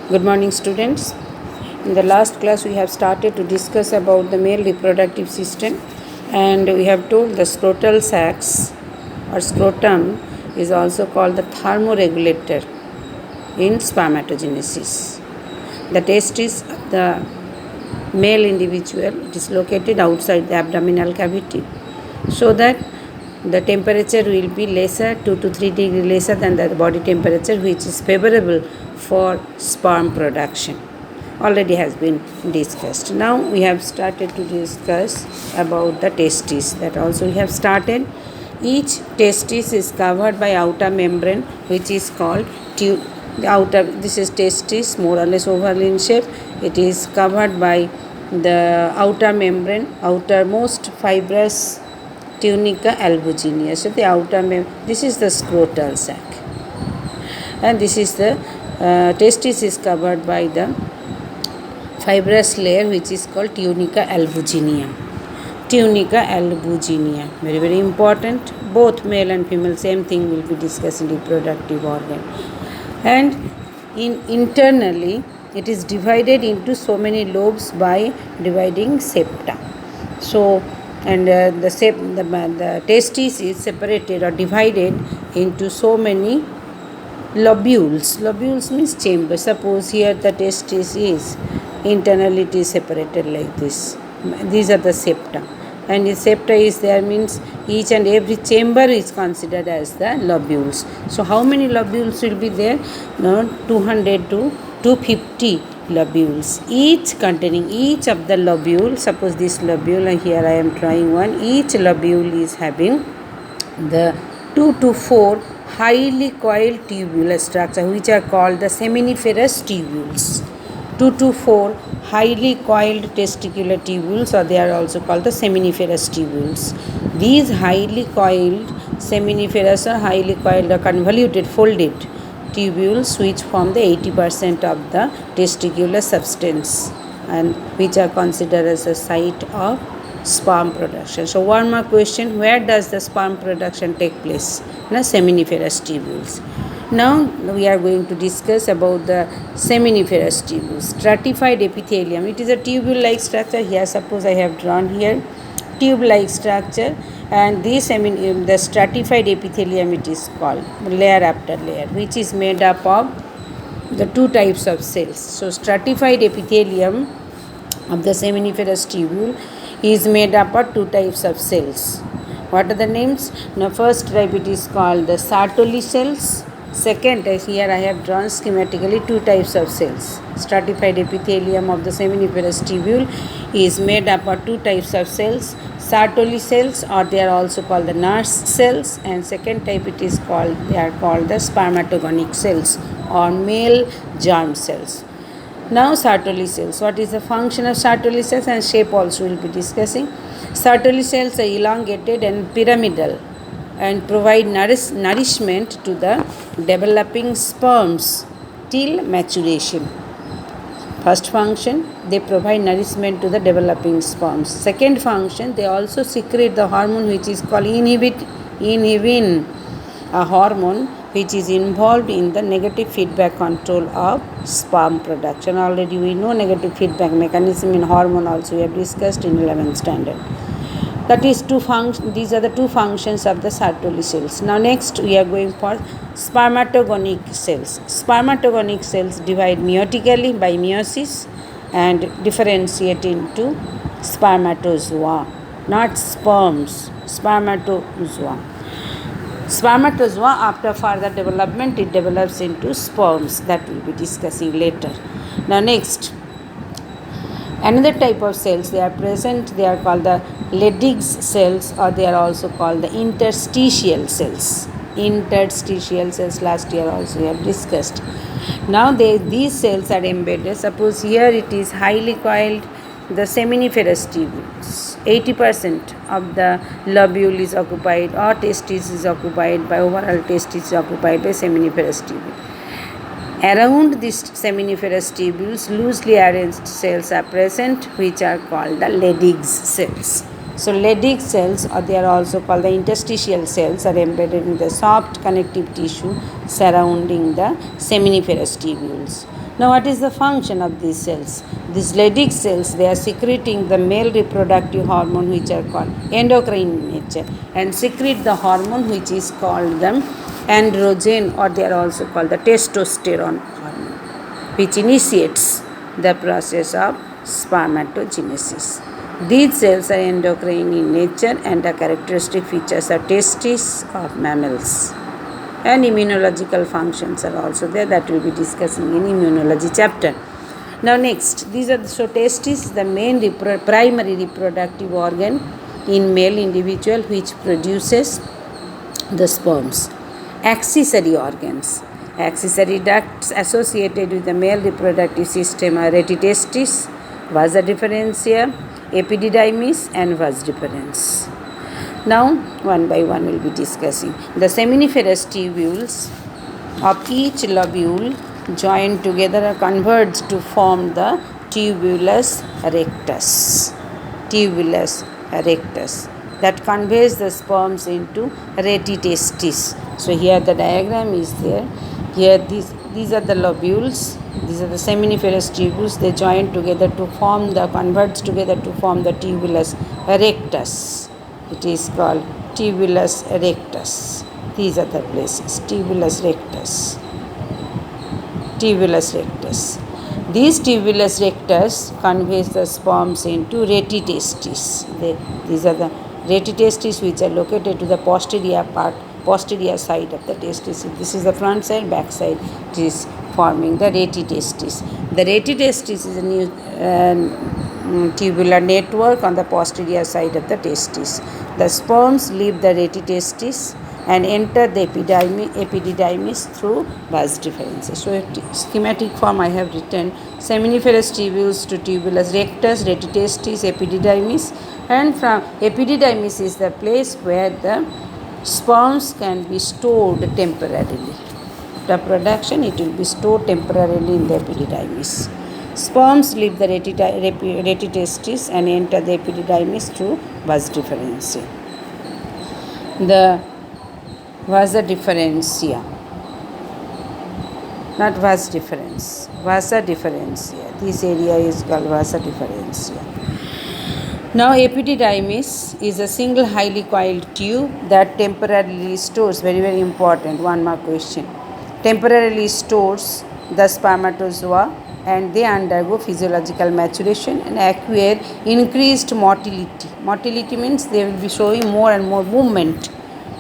Good morning, students. In the last class, we have started to discuss about the male reproductive system, and we have told the scrotal sacs or scrotum is also called the thermoregulator in spermatogenesis. The testis of the male individual, it is located outside the abdominal cavity, so that the temperature will be lesser, 2 to 3 degrees lesser than the body temperature, which is favorable for sperm production. Already has been discussed. Now we have started to discuss about the testis. That also we have started. Each testis is covered by outer membrane, which is called tube. The outer, this is testis, more or less oval in shape. It is covered by the outer membrane, outermost fibrous tunica albuginea. So the outer this is the scrotal sac, and this is the testis is covered by the fibrous layer, which is called tunica albuginea. Tunica albuginea, very very important. Both male and female, same thing will be discussed in reproductive organ. And internally, it is divided into so many lobes by dividing septa. So, and the testis is separated or divided into so many lobules. Lobules means chamber. Suppose here the testis is internally, it is separated like this. These are the septa, and if septa is there, means each and every chamber is considered as the lobules. So how many lobules will be there? No, 200 to 250 lobules, each containing each of the lobule. Suppose this lobule, and here I am drawing one. Each lobule is having the 2 to 4 highly coiled tubular structure, which are called the seminiferous tubules. 2 to 4 highly coiled testicular tubules, or they are also called the seminiferous tubules. These highly coiled seminiferous or highly coiled or convoluted folded tubules, which form the 80% of the testicular substance, and which are considered as a site of sperm production. So one more question: where does the sperm production take place? In the seminiferous tubules. Now we are going to discuss about the seminiferous tubules. Stratified epithelium. It is a tubule-like structure. Here, suppose I have drawn here tube-like structure, and this the stratified epithelium, it is called layer after layer, which is made up of the two types of cells. So stratified epithelium of the seminiferous tubule is made up of two types of cells. What are the names? Now first type, it is called the Sertoli cells. Second, here I have drawn schematically two types of cells. Stratified epithelium of the seminiferous tubule is made up of two types of cells: Sertoli cells, or they are also called the nurse cells, and second type, it is called, they are called the spermatogonic cells or male germ cells. Now Sertoli cells. What is the function of Sertoli cells, and shape also will be discussing. Sertoli cells are elongated and pyramidal and provide nourishment to the developing sperms till maturation. First function, they provide nourishment to the developing sperms. Second function, they also secrete the hormone which is called inhibin, a hormone which is involved in the negative feedback control of sperm production. Already we know negative feedback mechanism in hormone also we have discussed in 11th standard. That is these are the two functions of the Sertoli cells. Now next we are going for spermatogonic cells. Spermatogonic cells divide meiotically by meiosis and differentiate into spermatozoa, not sperms, spermatozoa. Spermatozoa, after further development, it develops into sperms, that we will be discussing later. Now next, another type of cells, they are present, they are called the Leydig cells, or they are also called the interstitial cells. Interstitial cells, last year also we have discussed. Now these cells are embedded. Suppose here it is highly coiled, the seminiferous tubules. 80% of the lobule is occupied, or testis is occupied by, overall testis is occupied by seminiferous tubule. Around these seminiferous tubules, loosely arranged cells are present, which are called the Leydig cells. So Leydig cells, or they are also called the interstitial cells, are embedded in the soft connective tissue surrounding the seminiferous tubules. Now, what is the function of these cells? These Leydig cells, they are secreting the male reproductive hormone, which are called endocrine in nature, and secrete the hormone which is called the androgen, or they are also called the testosterone hormone, which initiates the process of spermatogenesis. These cells are endocrine in nature and are characteristic features of testes of mammals. And immunological functions are also there that we will be discussing in immunology chapter. Now next, these are testis, the main primary reproductive organ in male individual which produces the sperms. Accessory organs. Accessory ducts associated with the male reproductive system are retitestis, vasa differentia, epididymis and vas deferens. Now, one by one we'll be discussing. The seminiferous tubules of each lobule joined together converge to form the tubulus rectus. Tubulus rectus that conveys the sperms into retitestis. So here the diagram is there. Here these are the lobules. These are the seminiferous tubules. They join together to form converge together to form the tubulus rectus. It is called tubulus rectus. These are the places. Tubulus rectus. Tubulus rectus. These tubulus rectus conveys the sperms into retitestis. These are the retitestis which are located to the posterior side of the testis. This is the front side, back side. It is forming the retitestis. The retitestis is a new tubular network on the posterior side of the testis. The sperms leave the retitestis and enter the epididymis through vas deferens. So, schematic form I have written seminiferous tubules to tubulus rectus, retitestis, epididymis, and from epididymis is the place where the sperms can be stored temporarily. The production, it will be stored temporarily in the epididymis. Sperms leave the retitestis and enter the epididymis through vas differentia. The vasa differentia, not vas differens, vasa differentia. This area is called vasa differentia. Now, epididymis is a single highly coiled tube that temporarily stores, very, very important, one more question, temporarily stores the spermatozoa and they undergo physiological maturation and acquire increased motility. Motility means they will be showing more and more movement.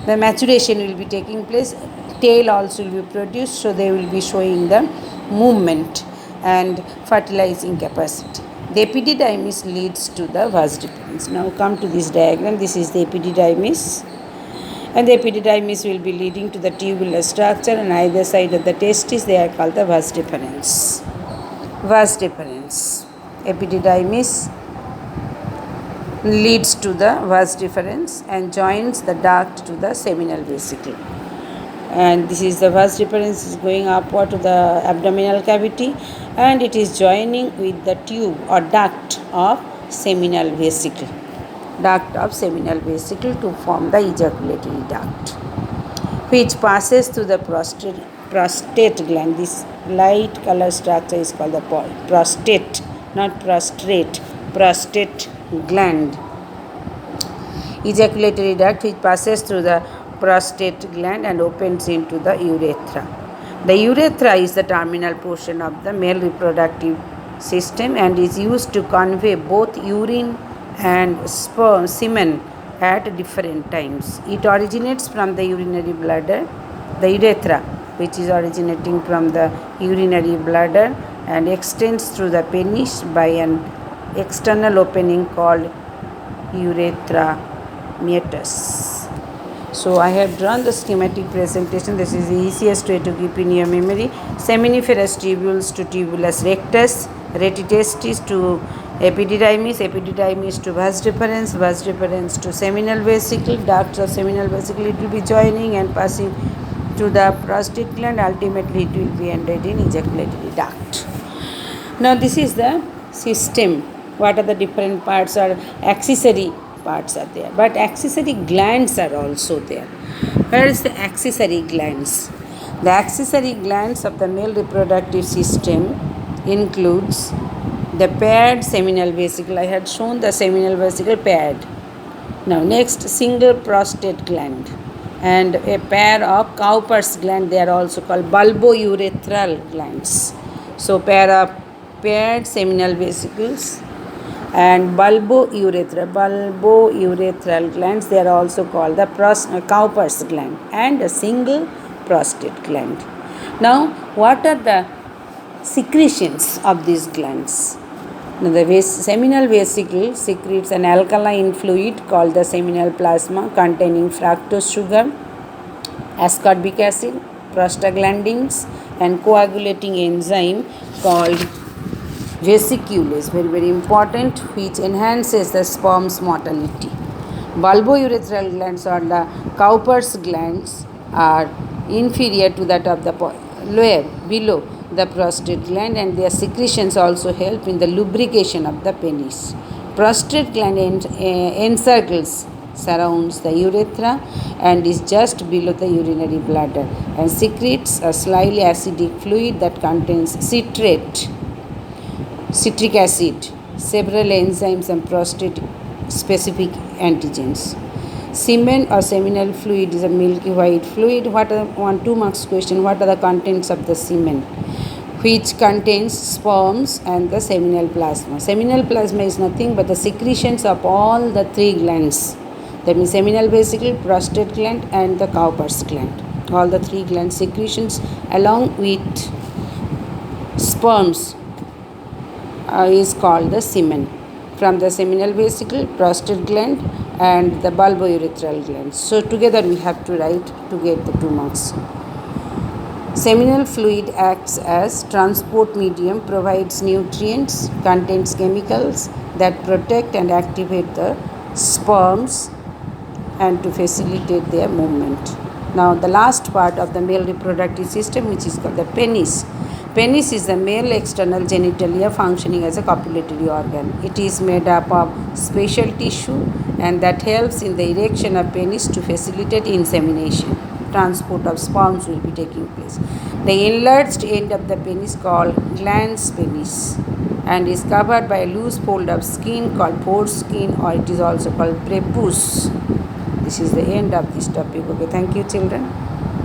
The maturation will be taking place, tail also will be produced, so they will be showing the movement and fertilizing capacity. The epididymis leads to the vas deferens. Now come to this diagram. This is the epididymis, and the epididymis will be leading to the tubular structure, and either side of the testis they are called the vas deferens. Vas deferens. Epididymis leads to the vas deferens and joins the duct to the seminal vesicle. And this is the vas deferens is going upward to the abdominal cavity, and it is joining with the tube or duct of seminal vesicle. Duct of seminal vesicle to form the ejaculatory duct, which passes through the prostate gland. This light color structure is called the prostate, not prostrate, prostate gland. Ejaculatory duct which passes through the prostate gland and opens into the urethra. The urethra is the terminal portion of the male reproductive system and is used to convey both urine and semen at different times. It originates from the urinary bladder, the urethra, which is originating from the urinary bladder and extends through the penis by an external opening called urethra meatus. So I have drawn the schematic presentation. This is the easiest way to keep in your memory. Seminiferous tubules to tubulus rectus, retitestis to epididymis, epididymis to vas deferens, vas deferens to seminal vesicle, ducts of seminal vesicle it will be joining and passing to the prostate gland. Ultimately it will be ended in ejaculatory duct. Now this is the system. What are the different parts? Are accessory parts are there, but accessory glands are also there. Where is the accessory glands? The accessory glands of the male reproductive system includes the paired seminal vesicle. I had shown the seminal vesicle paired. Now next, single prostate gland and a pair of Cowper's gland. They are also called bulbourethral glands. So pair of paired seminal vesicles and bulbourethral glands. They are also called the Cowper's gland and a single prostate gland. Now, what are the secretions of these glands? Now, the seminal vesicle secretes an alkaline fluid called the seminal plasma containing fructose sugar, ascorbic acid, prostaglandins, and coagulating enzyme called vesiculase, very important, which enhances the sperm's motility. Bulbourethral glands or the Cowper's glands are inferior to that of the below the prostate gland, and their secretions also help in the lubrication of the penis. Prostate gland encircles, surrounds the urethra and is just below the urinary bladder and secretes a slightly acidic fluid that contains citric acid, several enzymes, and prostate specific antigens. Semen or seminal fluid is a milky white fluid. What are 2 marks question? What are the contents of the semen? Which contains sperms and the seminal plasma. Seminal plasma is nothing but the secretions of all the 3 glands. That means seminal vesicle, prostate gland, and the Cowper's gland. All the 3 gland secretions along with sperms is called the semen from the seminal vesicle, prostate gland, and the bulbourethral glands. So together we have to write to get the 2 marks. Seminal fluid acts as transport medium, provides nutrients, contains chemicals that protect and activate the sperms and to facilitate their movement. Now the last part of the male reproductive system, which is called the penis. Penis is the male external genitalia functioning as a copulatory organ. It is made up of special tissue and that helps in the erection of penis to facilitate insemination. Transport of sperms will be taking place. The enlarged end of the penis called glans penis and is covered by a loose fold of skin called foreskin, or it is also called prepuce. This is the end of this topic. Okay, thank you children.